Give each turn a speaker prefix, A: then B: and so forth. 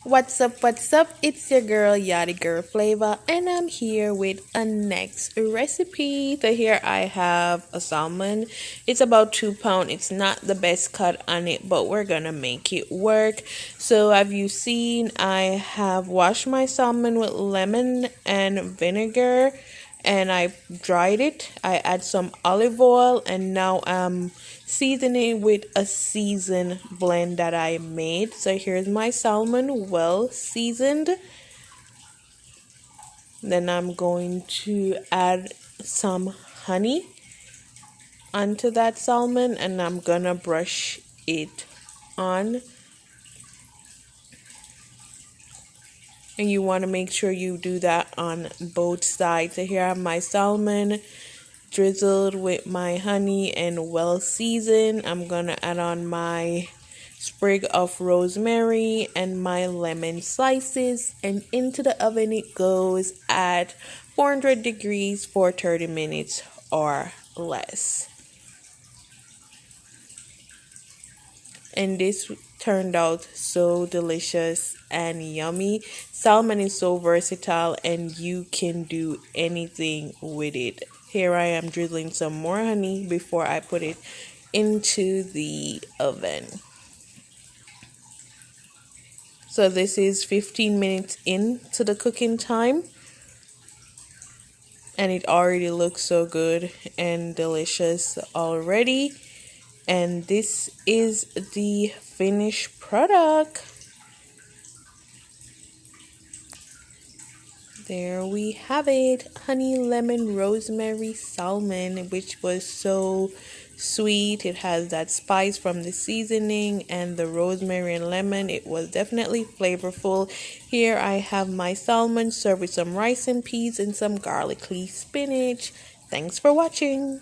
A: What's up? What's up? It's your girl Yaadi Girl Flava, and I'm here with a next recipe. So here I have a salmon. It's about 2 pounds. It's not the best cut on it, but we're gonna make it work. So have you seen? I have washed my salmon with lemon and vinegar, and I dried it. I add some olive oil, and now I'm seasoning with a seasoned blend that I made. So here's my salmon, well seasoned. Then I'm going to add some honey onto that salmon, and I'm gonna brush it on. And you want to make sure you do that on both sides. So here I have my salmon drizzled with my honey and well seasoned. I'm gonna add on my sprig of rosemary and my lemon slices, and into the oven it goes at 400 degrees for 30 minutes or less. And this turned out so delicious and yummy. Salmon is so versatile and you can do anything with it. Here I am drizzling some more honey before I put it into the oven. So this is 15 minutes into the cooking time, and it already looks so good and delicious already. And this is the finished product. There we have it, honey lemon rosemary salmon, which was so sweet. It has that spice from the seasoning and the rosemary and lemon. It was definitely flavorful. Here I have my salmon served with some rice and peas and some garlicky spinach. Thanks for watching.